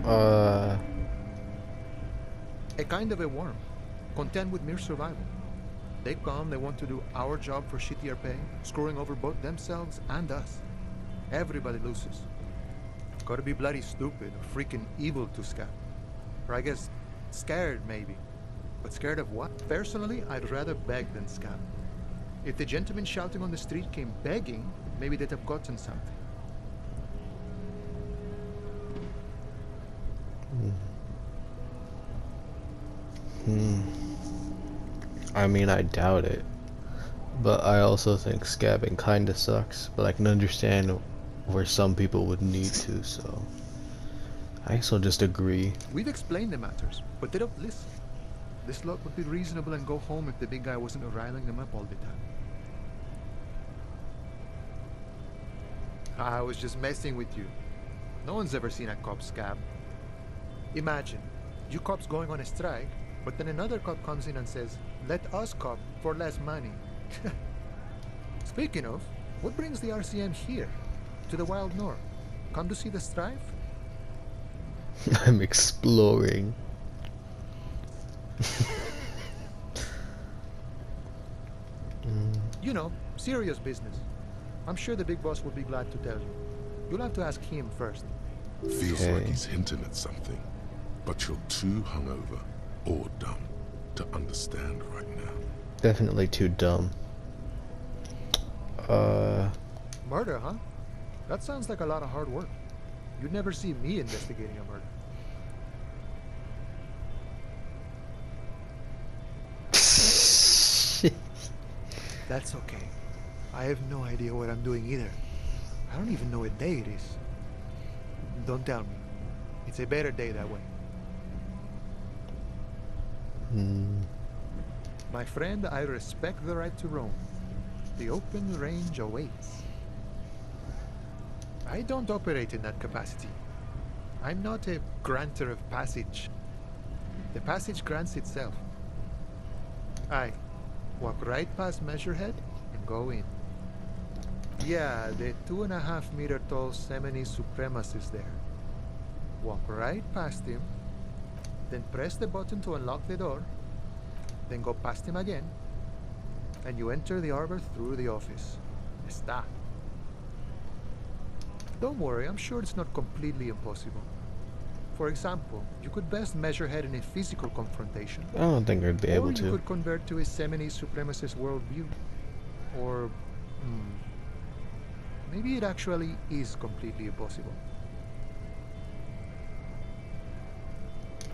Uh, A kind of a worm, content with mere survival. They come, they want to do our job for shittier pay, screwing over both themselves and us. Everybody loses. Gotta be bloody stupid or freaking evil to scab. Or I guess scared, maybe. But scared of what? Personally, I'd rather beg than scab. If the gentleman shouting on the street came begging, maybe they'd have gotten something. I mean, I doubt it. But I also think scabbing kinda sucks. But I can understand where some people would need to, so I guess I'll just agree. We've explained the matters, but they don't listen. This lot would be reasonable and go home if the big guy wasn't riling them up all the time. I was just messing with you. No one's ever seen a cop scab. Imagine, you cops going on a strike, but then another cop comes in and says, "Let us cop for less money." Speaking of, what brings the RCM here? To the wild north? Come to see the strife? I'm exploring. You know, serious business. I'm sure the big boss would be glad to tell you. You'll have to ask him first. Feels like he's hinting at something, but you're too hungover or dumb to understand right now. Definitely too dumb. Murder, huh? That sounds like a lot of hard work. You'd never see me investigating a murder. That's okay. I have no idea what I'm doing either. I don't even know what day it is. Don't tell me. It's a better day that way. My friend, I respect the right to roam. The open range awaits. I don't operate in that capacity. I'm not a granter of passage. The passage grants itself. I walk right past Measurehead and go in. Yeah, the 2.5-meter tall Semini supremacist there. Walk right past him, then press the button to unlock the door, then go past him again, and you enter the arbor through the office. Está. Don't worry, I'm sure it's not completely impossible. For example, you could best measure head in a physical confrontation. I don't think I'd be able Or you to. could convert to a Semini supremacist worldview. Or, maybe it actually is completely impossible.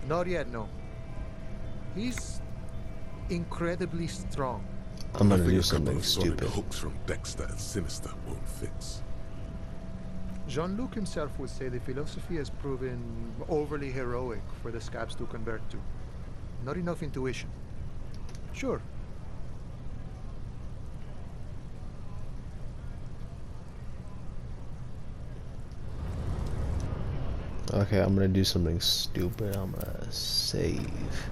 Not yet, no. He's incredibly strong. I'm gonna Nothing do a couple something of sonic stupid. hooks from Dexter and Sinister won't fix. Jean-Luc himself would say the philosophy has proven overly heroic for the scabs to convert to. Not enough intuition. Sure. Okay, I'm gonna do something stupid. I'm gonna save.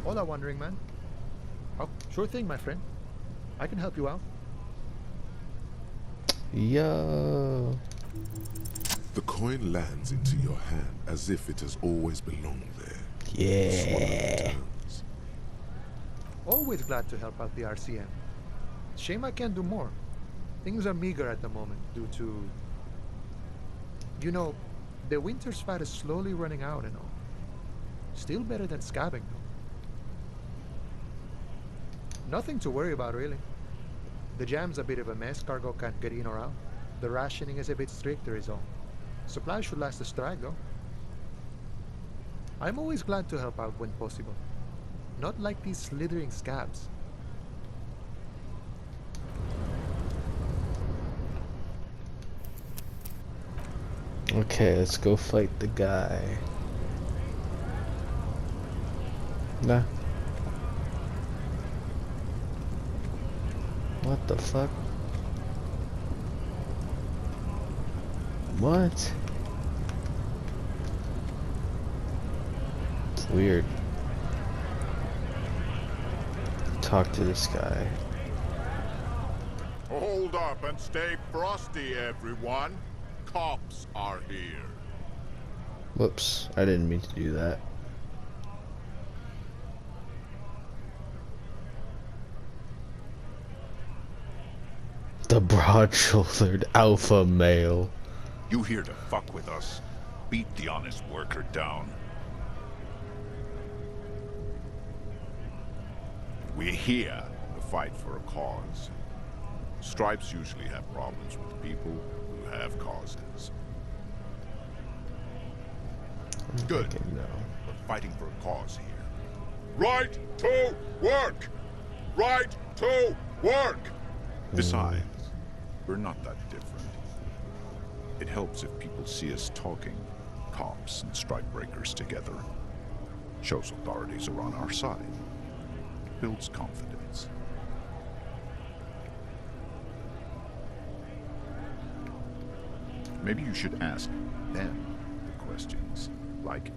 Hola, Wandering Man. Oh, sure thing, my friend. I can help you out. Yo. The coin lands into your hand as if it has always belonged there. Yeah. Swallow the turns. Always glad to help out the RCM. Shame I can't do more. Things are meager at the moment due to... You know, the winter's fat is slowly running out and all. Still better than scabbing, though. Nothing to worry about, really. The jam's a bit of a mess, cargo can't get in or out. The rationing is a bit stricter is all. Supplies should last the strike, though. I'm always glad to help out when possible. Not like these slithering scabs. Okay, let's go fight the guy. Nah. What the fuck? What? It's weird. Talk to this guy. Hold up and stay frosty, everyone. Cops are here. Whoops, I didn't mean to do that. The broad-shouldered alpha male. You here to fuck with us? Beat the honest worker down. We're here to fight for a cause. Stripes usually have problems with people who have causes. Good. No. We're fighting for a cause here. Right to work! Right to work! Besides, we're not that different. It helps if people see us talking, cops and strike breakers together. Shows authorities are on our side. Builds confidence. Maybe you should ask them the questions, like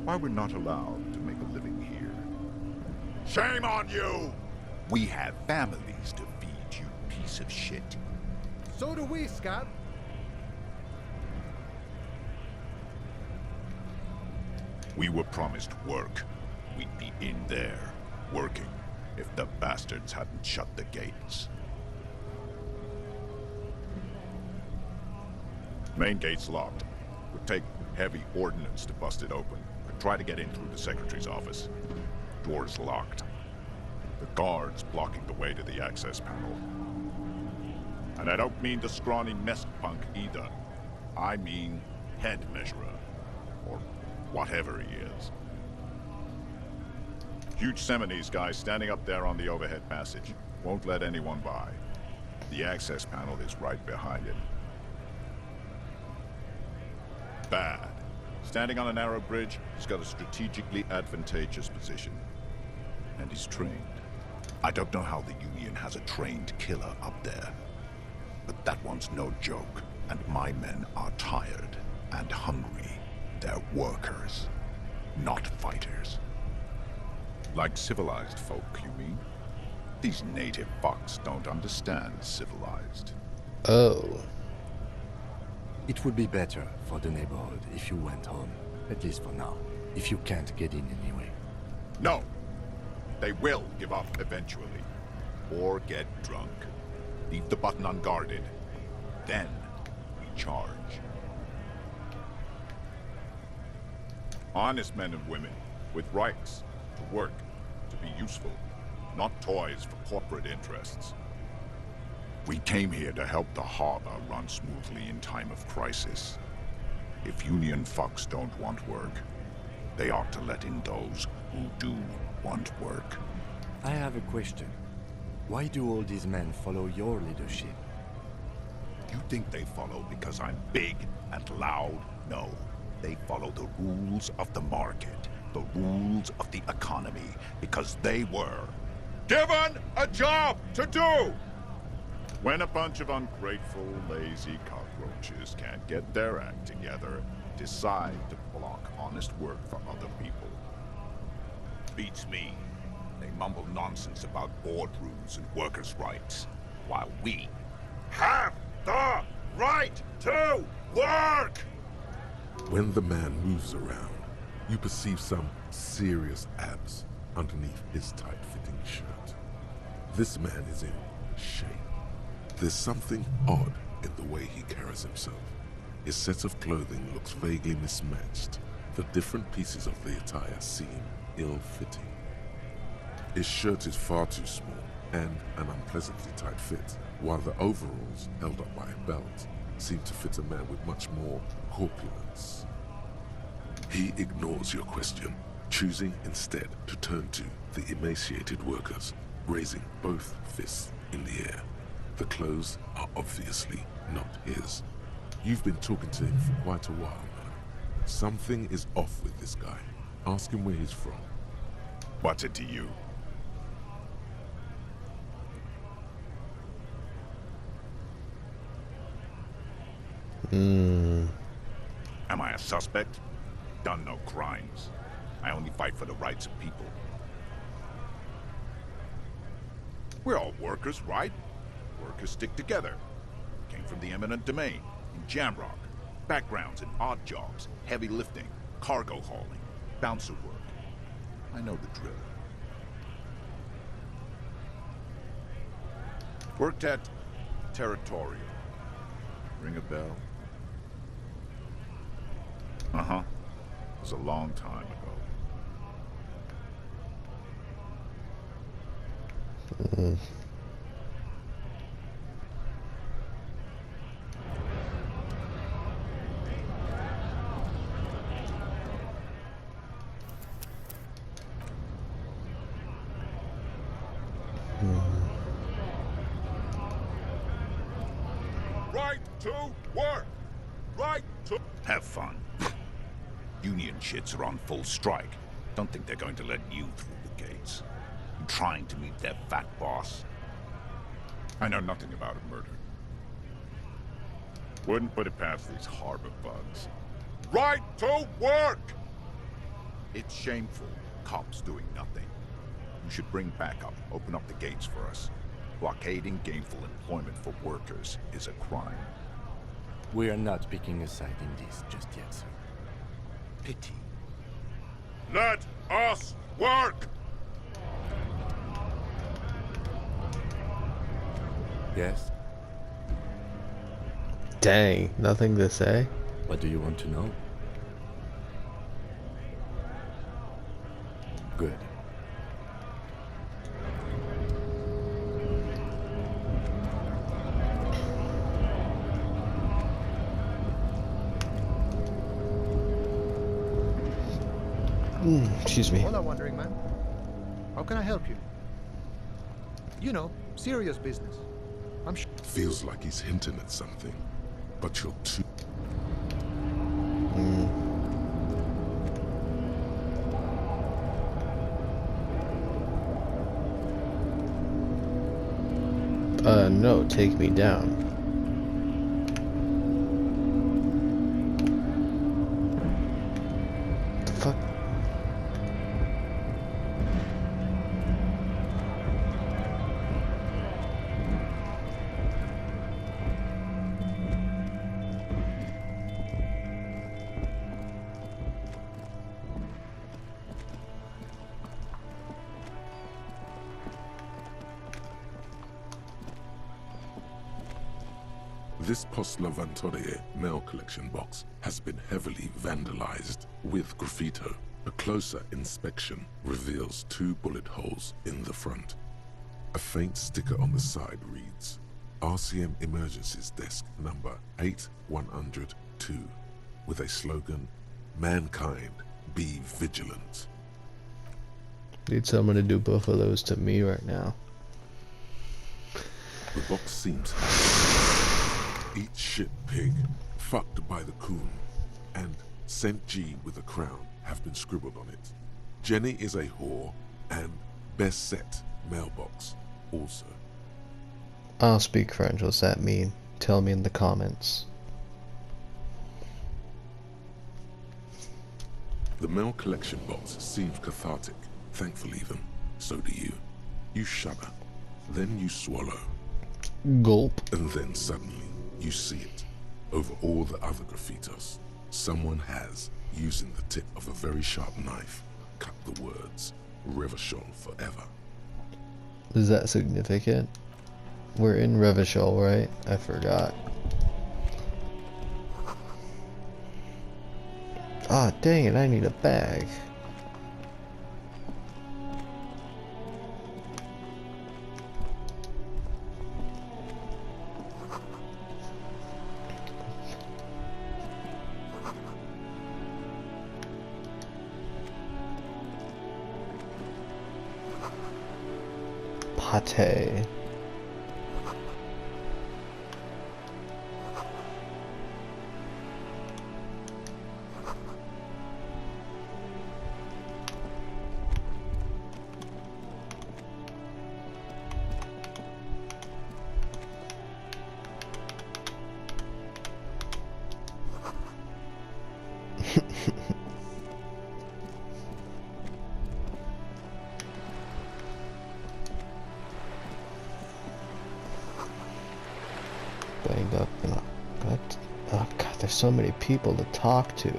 why we're not allowed to make a living here. Shame on you! We have families to feed, you piece of shit. So do we, Scab. We were promised work. We'd be in there, working, if the bastards hadn't shut the gates. Main gate's locked. Would take heavy ordnance to bust it open. Could try to get in through the secretary's office. Door's locked. The guard's blocking the way to the access panel. And I don't mean the scrawny mess punk either. I mean head measurer. Or whatever he is. Huge Seminese guy standing up there on the overhead passage. Won't let anyone by. The access panel is right behind it. Bad. Standing on a narrow bridge, he's got a strategically advantageous position. And he's trained. I don't know how the Union has a trained killer up there. But that one's no joke. And my men are tired and hungry. They're workers, not fighters. Like civilized folk, you mean? These native fucks don't understand civilized. Oh. It would be better for the neighborhood if you went home, at least for now, if you can't get in anyway. No! They will give up eventually. Or get drunk. Leave the button unguarded. Then we charge. Honest men and women, with rights, to work, to be useful, not toys for corporate interests. We came here to help the harbor run smoothly in time of crisis. If Union fucks don't want work, they ought to let in those who do want work. I have a question. Why do all these men follow your leadership? You think they follow because I'm big and loud? No. They follow the rules of the market, the rules of the economy, because they were given a job to do! When a bunch of ungrateful, lazy cockroaches can't get their act together, decide to block honest work for other people. Beats me. They mumble nonsense about boardrooms and workers' rights, while we have the right to work! When the man moves around, you perceive some serious abs underneath his tight-fitting shirt. This man is in shape. There's something odd in the way he carries himself. His set of clothing looks vaguely mismatched. The different pieces of the attire seem ill-fitting. His shirt is far too small and an unpleasantly tight fit, while the overalls, held up by a belt, seem to fit a man with much more corpulence. He ignores your question, choosing instead to turn to the emaciated workers, raising both fists in the air. The clothes are obviously not his. You've been talking to him for quite a while now. Something is off with this guy. Ask him where he's from. What's it to you? Am I a suspect? Done no crimes. I only fight for the rights of people. We're all workers, right? Workers stick together. Came from the eminent domain, in Jamrock. Backgrounds in odd jobs, heavy lifting, cargo hauling, bouncer work. I know the drill. Worked at Territorial. Ring a bell? Uh-huh. It was a long time ago. Right to work! Right to... Have fun. Union shits are on full strike. Don't think they're going to let you through the gates. You trying to meet their fat boss? I know nothing about a murder. Wouldn't put it past these harbor bugs. Right to work! It's shameful. Cops doing nothing. You should bring backup. Open up the gates for us. Blockading gainful employment for workers is a crime. We are not picking a side in this just yet, sir. Pity. Let us work! Yes? Dang, nothing to say? What do you want to know? Good. Excuse me. Hola, wandering man. How can I help you? You know, serious business. I'm sure. Feels like he's hinting at something, but you're too... No, take me down. The fuck? This Post Lavatorie mail collection box has been heavily vandalized with graffito. A closer inspection reveals 2 bullet holes in the front. A faint sticker on the side reads, RCM Emergencies Desk number 8102, with a slogan, Mankind, be vigilant. Need someone to do both of those to me right now. The box seems Eat shit pig, fucked by the coon, and Saint G with a crown have been scribbled on it. Jenny is a whore, and best set mailbox also. I don't speak French, what's that mean? Tell me in the comments. The mail collection box seems cathartic, thankful even. So do you. You shudder, then you swallow, Gulp. and then suddenly you see it. Over all the other graffitos, someone has, using the tip of a very sharp knife, cut the words, Revachol forever. Is that significant? We're in Revachol, right? I forgot. Ah, dang it, I need a bag. Pate. going up and up. Oh god, there's so many people to talk to.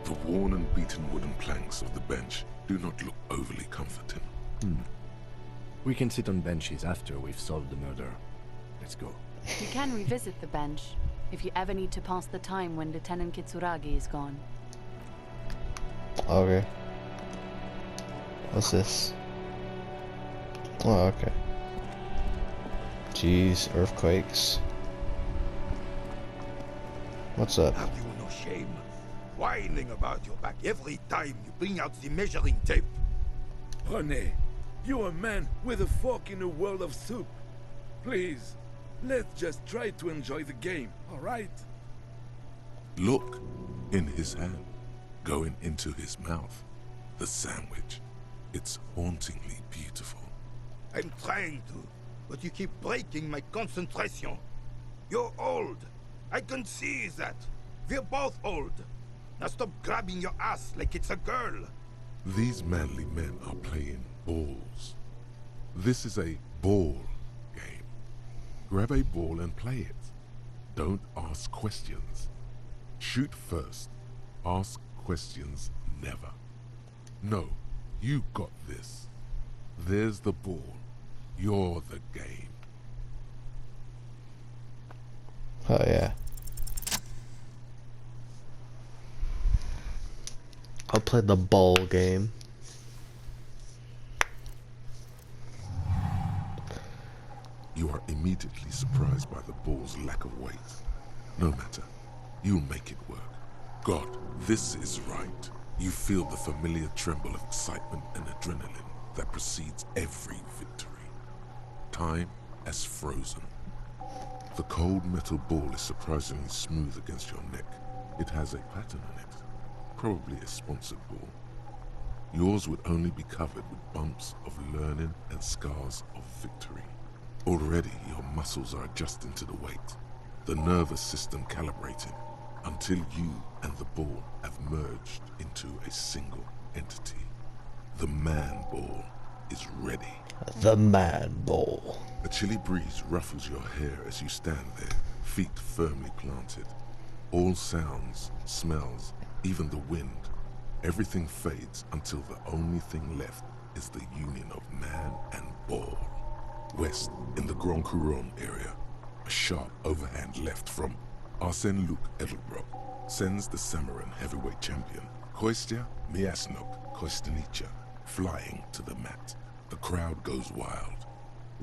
The worn and beaten wooden planks of the bench do not look overly comforting. We can sit on benches after we've solved the murder. Let's go. You can revisit the bench if you ever need to pass the time when Lieutenant Kitsuragi is gone. Okay. What's this? Oh, okay. Jeez, earthquakes. What's up? Have you no shame? Whining about your back every time you bring out the measuring tape. René, you're a man with a fork in a world of soup. Please, let's just try to enjoy the game, all right? Look, in his hand, going into his mouth, the sandwich. It's hauntingly beautiful. I'm trying to, but you keep breaking my concentration. You're old. I can see that. We're both old. Now stop grabbing your ass like it's a girl. These manly men are playing balls. This is a ball game. Grab a ball and play it. Don't ask questions. Shoot first. Ask questions never. No, you got this. There's the ball. You're the game. Oh yeah. I'll play the ball game. You are immediately surprised by the ball's lack of weight. No matter, you'll make it work. God, this is right. You feel the familiar tremble of excitement and adrenaline that precedes every victory. Time has frozen. The cold metal ball is surprisingly smooth against your neck. It has a pattern on it, probably a sponsored ball. Yours would only be covered with bumps of learning and scars of victory. Already your muscles are adjusting to the weight, the nervous system calibrating, until you and the ball have merged into a single entity. The man ball is ready. The man ball. A chilly breeze ruffles your hair as you stand there, feet firmly planted. All sounds, smells, even the wind, everything fades until the only thing left is the union of man and ball. West, in the Grand Couronne area, a sharp overhand left from Arsène Luc Edelbrock sends the Samarin heavyweight champion, Kostya Miasnok Kostanicha, flying to the mat. The crowd goes wild.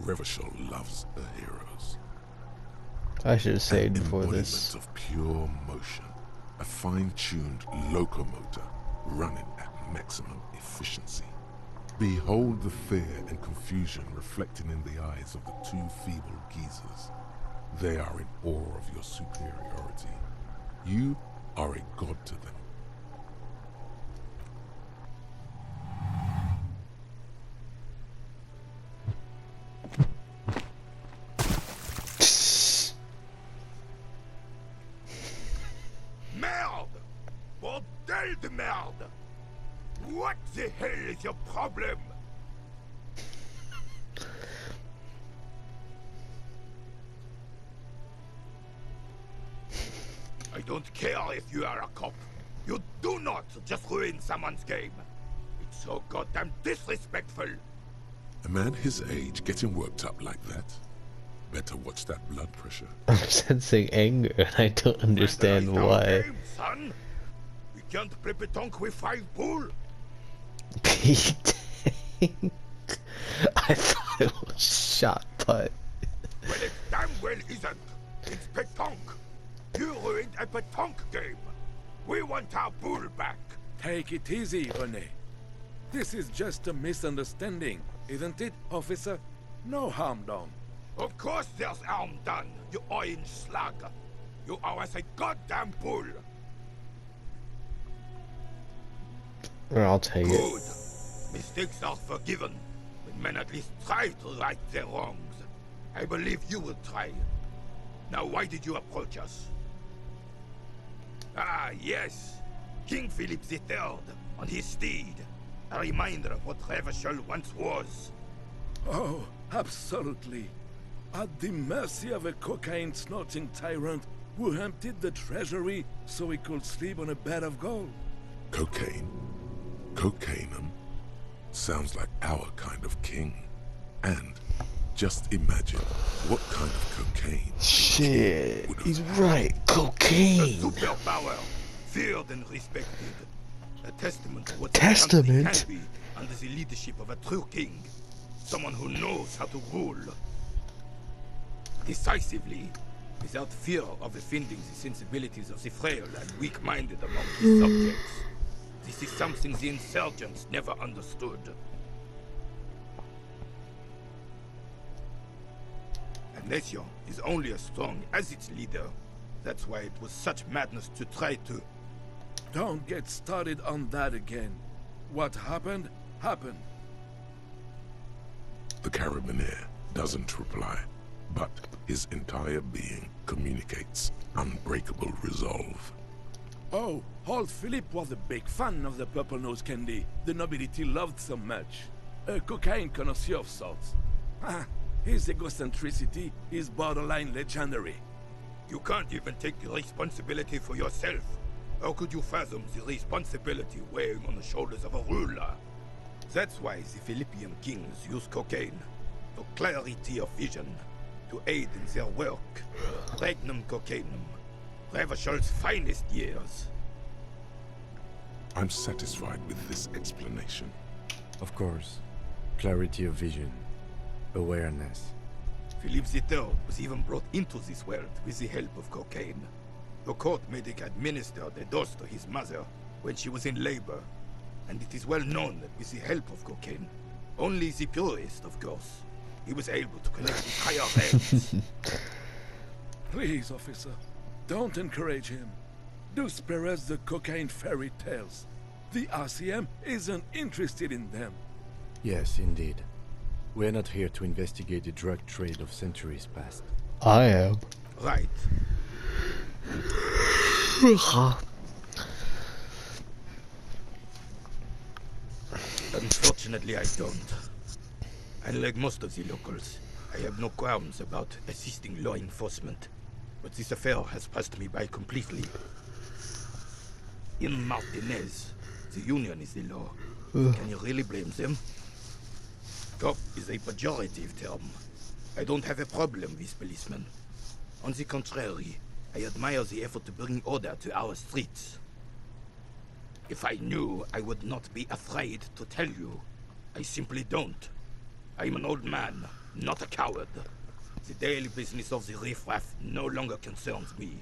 Revachol loves her heroes. I should have saved An before embodiment this. of pure motion, a fine-tuned locomotor running at maximum efficiency. Behold the fear and confusion reflecting in the eyes of the two feeble geezers. They are in awe of your superiority. You are a god to them. Merde! Bordel de merde! What the hell is your problem? I don't care if you are a cop. You do not just ruin someone's game. It's so goddamn disrespectful. A man his age getting worked up like that? Better watch that blood pressure. I'm sensing anger and I don't understand Standardize our why. game, son. We can't play pétanque with 5 bull. I thought it was shot put. Well, it damn well isn't. It's pétanque. You ruined a pétanque game. We want our bull back. Take it easy, René. This is just a misunderstanding, isn't it, officer? No harm done. Of course there's harm done, you orange slug. You owe us a goddamn bull. Or I'll take it. Good. Mistakes are forgiven when men at least try to right their wrongs. I believe you will try. Now why did you approach us? Ah, yes. King Philip III on his steed. A reminder of what Revachol once was. Oh, absolutely. At the mercy of a cocaine-snorting tyrant who emptied the treasury so he could sleep on a bed of gold. Cocaine? Cocainum? Sounds like our kind of king. And just imagine what kind of cocaine. Shit, he's right. Cocaine. Superpower, feared and respected. A testament to what Testament? the country can be under the leadership of a true king. Someone who knows how to rule. Decisively, without fear of offending the sensibilities of the frail and weak-minded among his subjects. This is something the insurgents never understood. A nation is only as strong as its leader. That's why it was such madness to try to... Don't get started on that again. What happened, happened. The Carabiner doesn't reply, but his entire being communicates unbreakable resolve. Oh, old Philip was a big fan of the purple nose candy the nobility loved so much. A cocaine connoisseur of sorts. His egocentricity is borderline legendary. You can't even take the responsibility for yourself. How could you fathom the responsibility weighing on the shoulders of a ruler? That's why the Philippian kings use cocaine, for clarity of vision, to aid in their work. Regnum cocainum, Revershal's finest years. I'm satisfied with this explanation. Of course. Clarity of vision. Awareness. Philip III was even brought into this world with the help of cocaine. The court medic administered a dose to his mother when she was in labor, and it is well known that with the help of cocaine, only the purest, of course, he was able to connect with higher realms. Please, officer, don't encourage him. Do spare us the cocaine fairy tales. The RCM isn't interested in them. Yes, indeed. We're not here to investigate the drug trade of centuries past. I am. Right. Unfortunately, I don't. Unlike most of the locals, I have no qualms about assisting law enforcement. But this affair has passed me by completely. In Martinez, the union is the law. Can you really blame them? Cop is a pejorative term. I don't have a problem with policemen. On the contrary, I admire the effort to bring order to our streets. If I knew, I would not be afraid to tell you. I simply don't. I'm an old man, not a coward. The daily business of the riffraff no longer concerns me.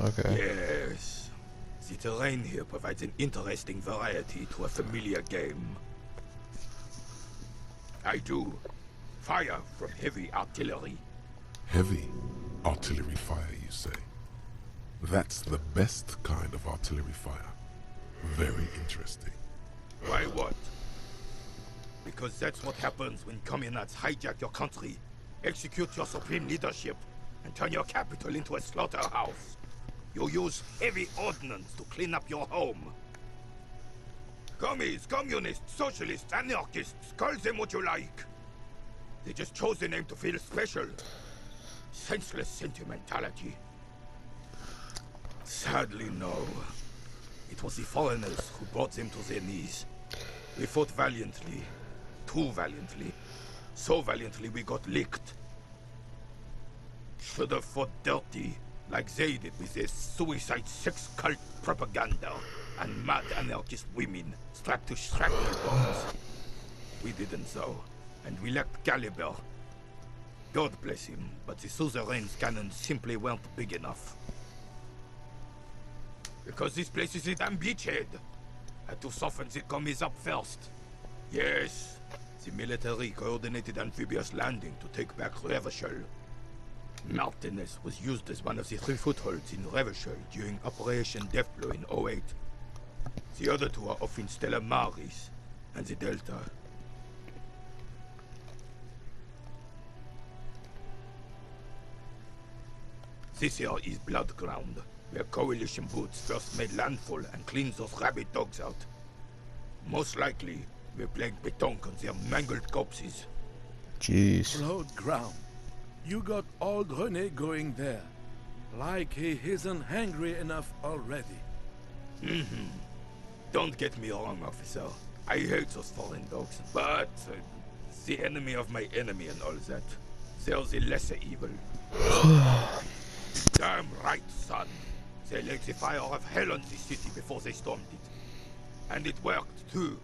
Okay. Yes. The terrain here provides an interesting variety to a familiar game. I do. Fire from heavy artillery. Heavy artillery fire, you say? That's the best kind of artillery fire. Very interesting. Why what? Because that's what happens when communists hijack your country, execute your supreme leadership, and turn your capital into a slaughterhouse. You use heavy ordnance to clean up your home. Commies, communists, socialists, anarchists, call them what you like. They just chose the name to feel special. Senseless sentimentality. Sadly, no. It was the foreigners who brought them to their knees. We fought valiantly. Too valiantly. So valiantly we got licked. Should have fought dirty, like they did with their suicide sex cult propaganda and mad anarchist women strapped to shrapnel bombs. We didn't so, and we lacked caliber. God bless him, but the suzerain's cannons simply weren't big enough. Because this place is a damn beachhead. Had to soften the commies up first. Yes, the military coordinated amphibious landing to take back Revershal. Martinez was used as one of the 3 footholds in Revershal during Operation Deathblow in 08. The other 2 are off in Stella Maris and the Delta. This here is Blood Ground, where coalition boots first made landfall and cleaned those rabid dogs out. Most likely, We plague betonk on their mangled corpses. Jeez. Plowed ground. You got old René going there. Like he isn't hungry enough already. Don't get me wrong, officer. I hate those foreign dogs, but the enemy of my enemy and all that. They're the lesser evil. Damn right, son. They let the fire of hell on the city before they stormed it. And it worked, too.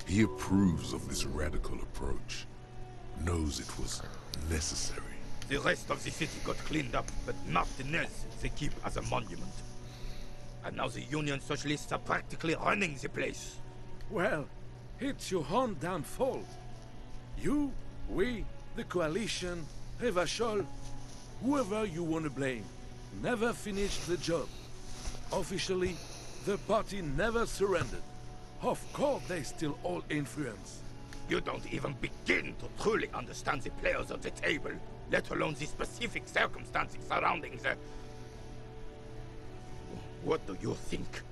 He approves of this radical approach, knows it was necessary. The rest of the city got cleaned up, but nothing else they keep as a monument. And now the Union Socialists are practically running the place. Well, it's your own damn fault. You, we, the coalition, Revachol, whoever you want to blame, never finished the job. Officially, the party never surrendered. Of course they still hold influence. You don't even begin to truly understand the players at the table, let alone the specific circumstances surrounding the... What do you think?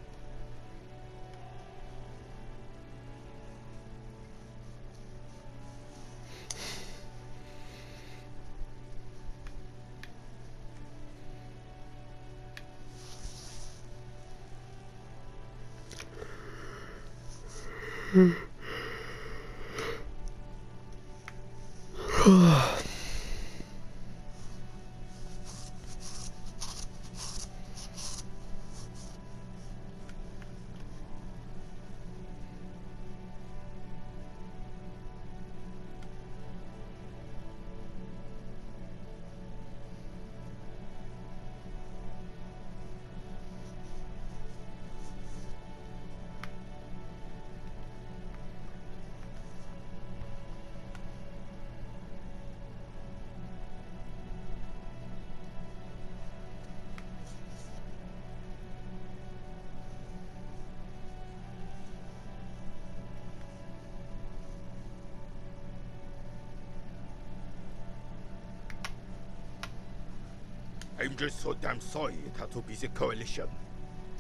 I'm just so damn sorry it had to be the coalition.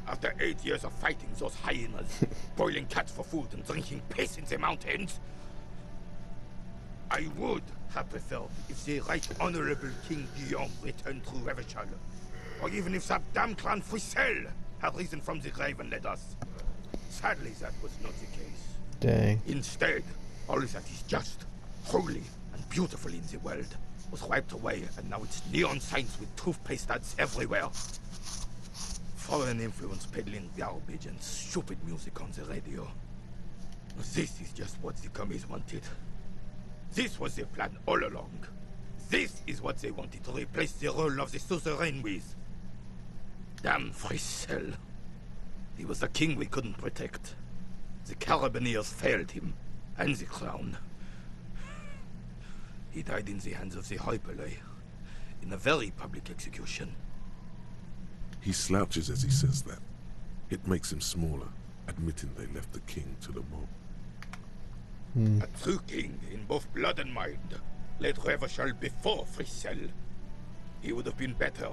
After 8 years of fighting those hyenas, boiling cats for food and drinking piss in the mountains, I would have preferred if the Right Honorable King Guillaume returned to Revachol, or even if that damn clan Frisel had risen from the grave and led us. Sadly, that was not the case. Dang. Instead, all that is just, holy, and beautiful in the world was wiped away, and now it's neon signs with toothpaste ads everywhere. Foreign influence peddling garbage and stupid music on the radio. This is just what the Commies wanted. This was their plan all along. This is what they wanted to replace the role of the suzerain with. Damn Frisel. He was the king we couldn't protect. The Carabineers failed him, and the crown. He died in the hands of the Hyperlay, in a very public execution. He slouches as he says that. It makes him smaller, admitting they left the king to the mob. A true king in both blood and mind led Revachol before Frisel. He would have been better,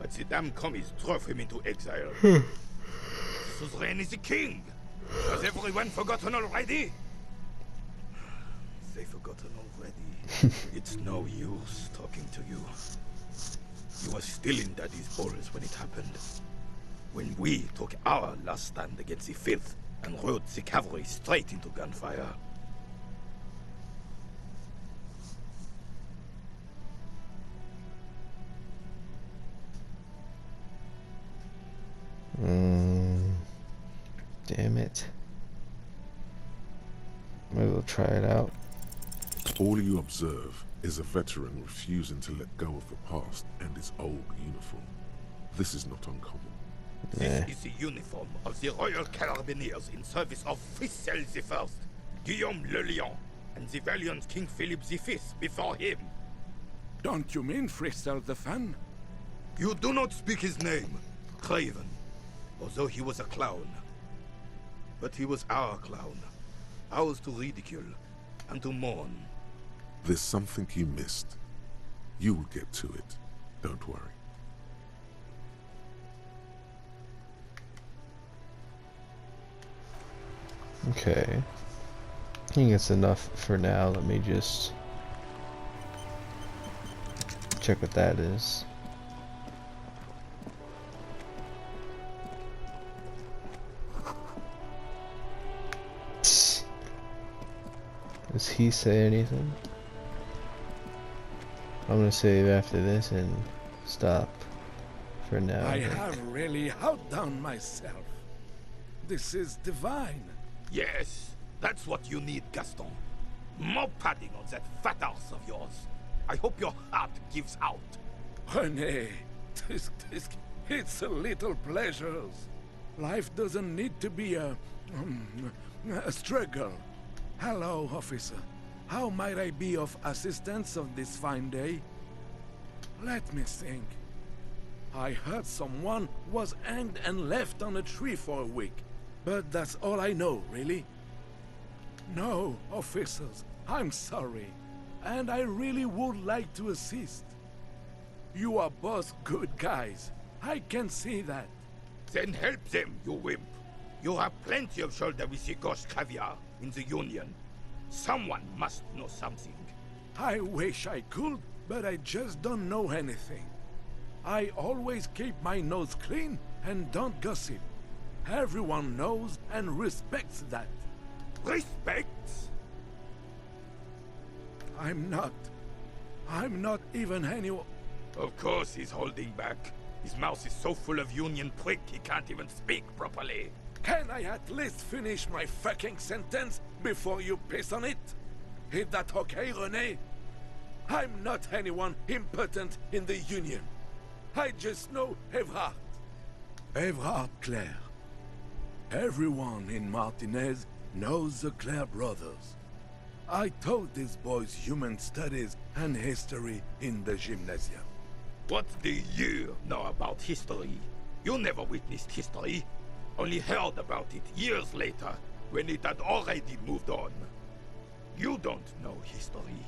but the damn Commies drove him into exile. Suzerain is the king! Has everyone forgotten already? They've forgotten already. It's no use talking to you. You were still in Daddy's balls when it happened. When we took our last stand against the Fifth and rode the cavalry straight into gunfire. Damn it. Maybe we'll try it out. All you observe is a veteran refusing to let go of the past and his old uniform. This is not uncommon. This is the uniform of the Royal Carabineers in service of Frisel I, Guillaume le Lion, and the valiant King Philip V before him. Don't you mean Frisel the Fan? You do not speak his name, Craven, although he was a clown. But he was our clown, ours to ridicule and to mourn. There's something you missed. You will get to it. Don't worry. Okay. I think it's enough for now. Let me just check what that is. Does he say anything? I'm gonna save after this and stop for now. I have really outdone myself. This is divine. Yes, that's what you need, Gaston. More padding on that fat ass of yours. I hope your heart gives out. René, it's a little pleasures. Life doesn't need to be a struggle. Hello, officer. How might I be of assistance on this fine day? Let me think. I heard someone was hanged and left on a tree for a week. But that's all I know, really. No, officers, I'm sorry. And I really would like to assist. You are both good guys. I can see that. Then help them, you wimp. You have plenty of shoulder with your gauche caviar in the Union. Someone must know something. I wish I could, but I just don't know anything. I always keep my nose clean and don't gossip. Everyone knows and respects that. Respects? I'm not even anyone. Of course he's holding back. His mouth is so full of Union prick he can't even speak properly. Can I at least finish my fucking sentence before you piss on it? Is that okay, René? I'm not anyone important in the Union. I just know Evrard. Evrard Claire. Everyone in Martinez knows the Claire brothers. I taught these boys human studies and history in the gymnasium. What do you know about history? You never witnessed history. Only heard about it years later, when it had already moved on. You don't know history.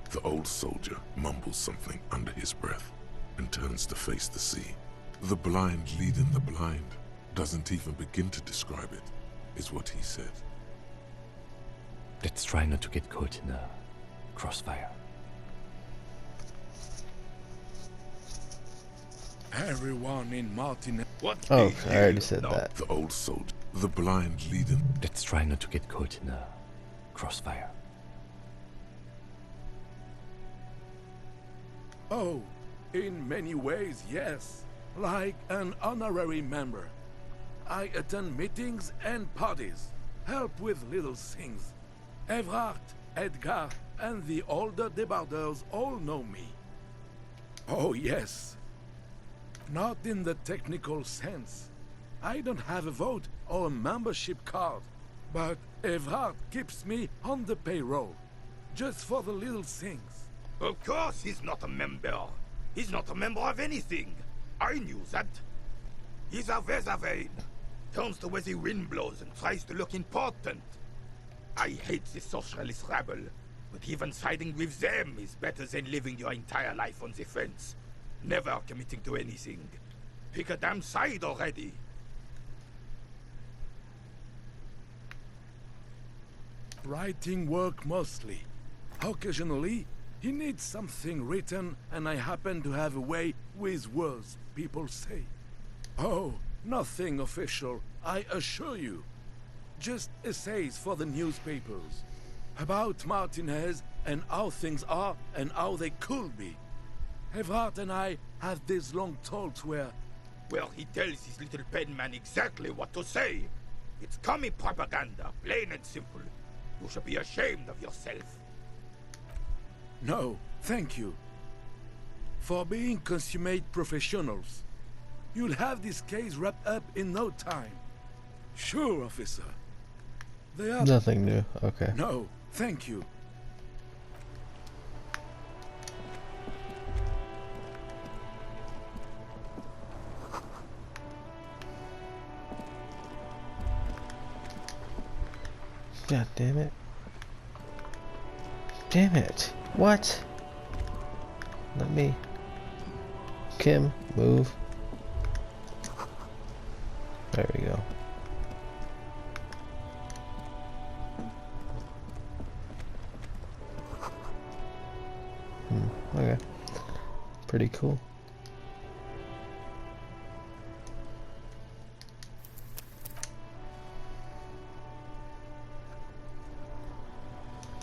The old soldier mumbles something under his breath and turns to face the sea. The blind leading the blind doesn't even begin to describe it, is what he said. Let's try not to get caught in a crossfire. Everyone in Martinez. What Oh, do I already you said know? that. The old soldier, the blind leading. Let's try not to get caught in a crossfire. Oh, in many ways, yes. Like an honorary member. I attend meetings and parties, help with little things. Evrard, Edgar, and the older debarders all know me. Oh, yes. Not in the technical sense. I don't have a vote or a membership card, but Evrard keeps me on the payroll, just for the little things. Of course he's not a member. He's not a member of anything. I knew that. He's a Vezavane. Turns to where the wind blows and tries to look important. I hate the socialist rabble, but even siding with them is better than living your entire life on the fence. Never committing to anything. Pick a damn side already. Writing work mostly. Occasionally, he needs something written, and I happen to have a way with words, people say. Oh, nothing official, I assure you. Just essays for the newspapers. About Martinez and how things are and how they could be. Evrard and I have these long talks where... Well, he tells his little pen man exactly what to say. It's commie propaganda, plain and simple. You should be ashamed of yourself. No, thank you. For being consummate professionals. You'll have this case wrapped up in no time. Sure, officer. They are... Nothing new. Okay. No, thank you. God damn it. Damn it. What? Let me... Kim, move. There we go. Okay. Pretty cool.